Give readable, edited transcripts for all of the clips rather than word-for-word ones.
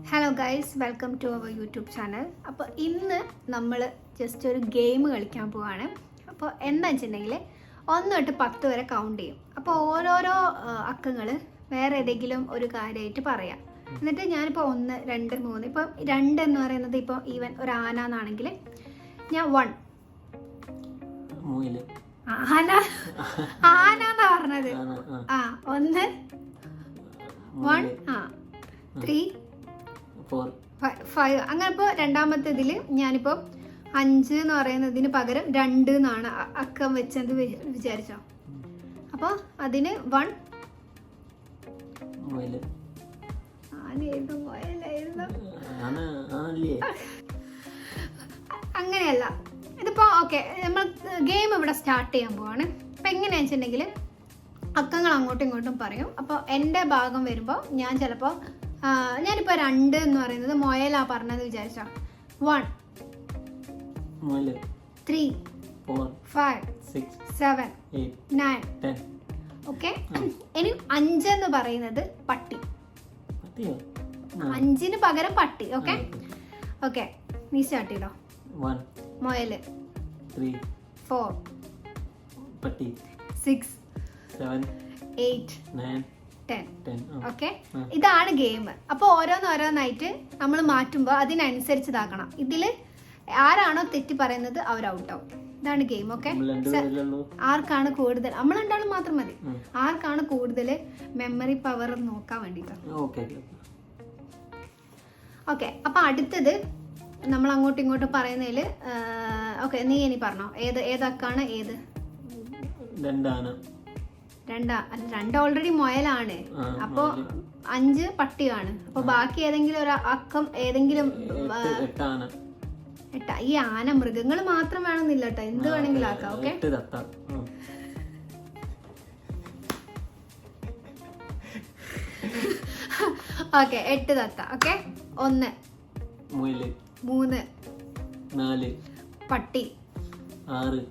Hello guys, welcome to our YouTube channel. അപ്പോൾ ഇന്ന് നമ്മൾ ജസ്റ്റ് ഒരു ഗെയിം കളിക്കാൻ പോവാണ്. അപ്പോൾ എന്താ വെച്ചിട്ടുണ്ടെങ്കിൽ 1 തൊട്ട് 10 വരെ കൗണ്ട് ചെയ്യും. അപ്പോൾ ഓരോരോ അക്കങ്ങൾ വേറെ ഏതെങ്കിലും ഒരു കാര്യമായിട്ട് പറയാം. എന്നിട്ട് ഞാനിപ്പോൾ 1, 2, 3 ഇപ്പം 2 എന്ന് പറയുന്നത് ഇപ്പോൾ ഈവൻ ഒരു ആന എന്നാണെങ്കിൽ ഞാൻ 1 ആന ആന എന്നാ പറഞ്ഞത്. 1 1 3 5 അങ്ങനെ. ഇപ്പോൾ രണ്ടാമത്തെ ഇതിൽ ഞാനിപ്പോൾ 5 എന്ന് പറയുന്നതിന് പകരം 2 എന്നാണ് അക്കം വെച്ചത് വിചാരിച്ചോ. അപ്പോൾ അതിന് 1 അങ്ങനെയല്ല. ഇതിപ്പോൾ ഓക്കെ, നമ്മൾ ഗെയിം ഇവിടെ സ്റ്റാർട്ട് ചെയ്യാൻ പോവാണ്. അപ്പം എങ്ങനെയാണെന്ന് വെച്ചിട്ടുണ്ടെങ്കിൽ അക്കങ്ങൾ അങ്ങോട്ടും ഇങ്ങോട്ടും പറയും. അപ്പോൾ എൻ്റെ ഭാഗം വരുമ്പോൾ ഞാൻ ചിലപ്പോൾ ഞാനിപ്പോൾ 2 എന്ന് പറയുന്നത് മൊയലാ പറഞ്ഞത് വിചാരിച്ചോ. 1 3 4 5 6 7 8 9 10. ഓക്കെ. ഇനി 5 എന്ന് പറയുന്നത് പട്ടി. 5-ന് പകരം പട്ടി. ഓക്കെ ഓക്കെ, നീ സ്റ്റാർട്ട് ചെയ്തോ. 1 മൊയല്, 3 4 പട്ടി, 6 7 8 9 10. ഓക്കെ, ഇതാണ് ഗെയിം. അപ്പോൾ ഓരോന്നോരോന്നായിട്ട് നമ്മൾ മാറ്റുമ്പോൾ അതിനനുസരിച്ച് ഇതാക്കണം. ഇതിൽ ആരാണോ തെറ്റി പറയുന്നത് അവർ ഔട്ടാവും. ഇതാണ് ഗെയിം. ഓക്കെ, ആർക്കാണ് കൂടുതൽ, നമ്മൾ രണ്ടാളും മാത്രം മതി, ആർക്കാണ് കൂടുതൽ മെമ്മറി പവർ നോക്കാൻ വേണ്ടിയിട്ടാണ്. ഓക്കെ, അപ്പോൾ അടുത്തത് നമ്മൾ അങ്ങോട്ടും ഇങ്ങോട്ടും പറയുന്നതിൽ ഓക്കെ, നീ ഇനി പറഞ്ഞോ. ഏതക്കാണ് ഏത്? 2 ഓൾറെഡി മൊയലാണ്. അപ്പൊ 5 പട്ടിയാണ്. അപ്പൊ ബാക്കി ഏതെങ്കിലും ഒരു അക്കം, ഏതെങ്കിലും 8. ഈ ആന മൃഗങ്ങൾ മാത്രം വേണമെന്നില്ല കേട്ടോ, എന്ത് വേണമെങ്കിലും ആക്കാം. ഓക്കെ, ഓക്കെ 8 തത്ത. ഓക്കെ, 1 3 4 പട്ടി, 6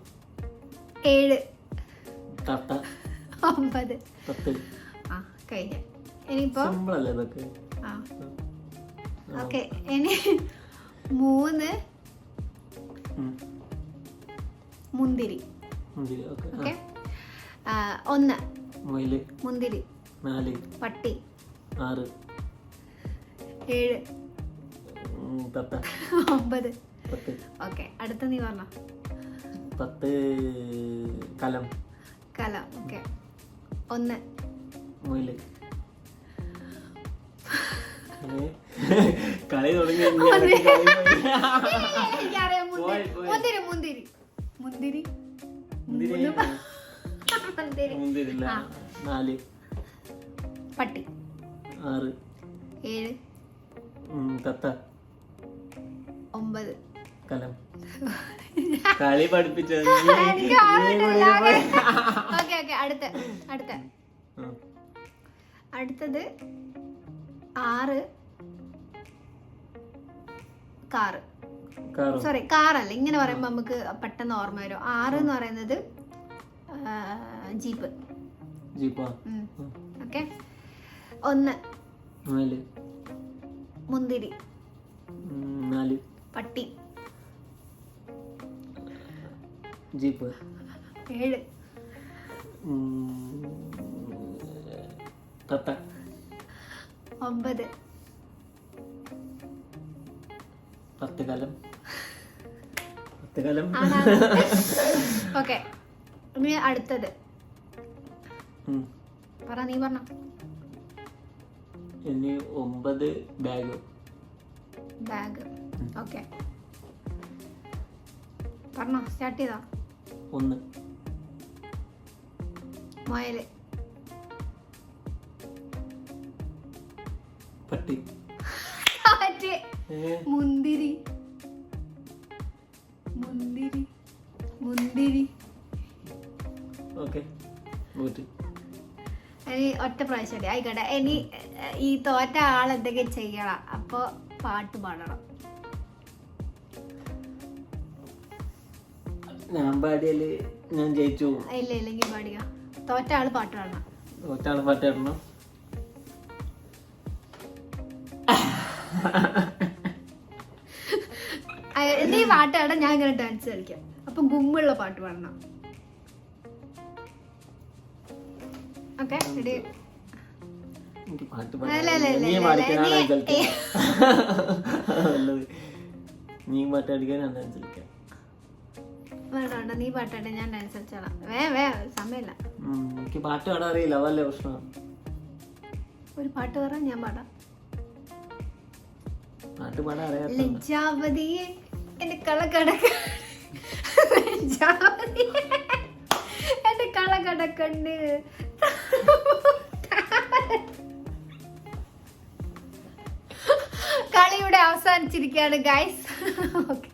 7 9 10. കഴിഞ്ഞ. ഇനിയിപ്പോ ഓക്കെ, ഇനി 3 മുന്തിരി. ഓക്കെ, 1 മുന്തിരി, 4 പട്ടി, 6 7 9 10. ഓക്കെ, അടുത്ത നീ പറഞ്ഞോ. 10 കലം. ഓക്കെ, 1 മുയല്. കളി തുടങ്ങി. മുന്തിരി 4 പട്ടി, 6 7 തത്ത, 9 കലം. കളി പഠിപ്പിച്ചത്. അടുത്തത് 6 കാറ്. സോറി, കാറല്ല, ഇങ്ങനെ പറയുമ്പോ നമുക്ക് പെട്ടെന്ന് ഓർമ്മ വരും. 6 എന്ന് പറയുന്നത് ജീപ്പ്. ഓക്കെ, 1 മുന്തിരി, 4 പട്ടി, ജീപ്പ്, 7 തത്ത, 9 10 കലം. ഓക്കെ, ഇനി അടുത്തത് പറ, നീ പറഞ്ഞോ. ഇനി 9 ബാഗ്. ഓക്കെ, പറഞ്ഞോ, സ്റ്റാർട്ട് ചെയ്തോ. 1 മൊയല്, പട്ടി, മുന്തിരി. ഇനി ഒറ്റ പ്രാവശ്യം ആയിക്കോട്ടെ. ഇനി ഈ തോറ്റ ആൾ എന്തൊക്കെ ചെയ്യണം. അപ്പൊ പാട്ട് പാടണം. ഞാൻ പാടിയാല് ഞാൻ ജയിച്ചു. ഇല്ല, ഇല്ലെങ്കിൽ പാടിയ തോറ്റ ആള് പാട്ട് പാടണം. തോറ്റ ആള് പാട്ട് പാടണം. നീ പാട്ട് പാടാൻ, ഞാൻ ഇങ്ങനെ ഡാൻസ് കളിക്കാം. അപ്പൊ ഗുമ്മുള്ള പാട്ട് പാടണം. Okay ready? എനിക്ക് പാട്ട് അല്ല, പാടാൻ അല്ല, അല്ല, നീ അല്ല, പാടിക്കാനാണ് നീ- നല്ലത്. നീ പാട്ട് പാടിക്കാനാണ് ഡാൻസ് കളിക്കാം. വേണ്ട, നീ പാട്ടാട്ടെ, ഞാൻ ഡാൻസ് കളിച്ചോളാം. സമയമില്ല. എനിക്ക് പാട്ട് പാടാൻ അറിയില്ല, അതല്ലേ പ്രശ്നം. ഒരു പാട്ട് പറ, ഞാൻ പാടാം. പാട്ട് പാടാൻ അറിയാത്ത ലജ്ജാവതിയെ എന്റെ കളകടക്ക, ലജ്ജാവതിയെ എന്റെ കളകടക്കണ്ട്. കളി ഇവിടെ അവസാനിച്ചിരിക്കുകയാണ് ഗൈസ്. ഓക്കെ.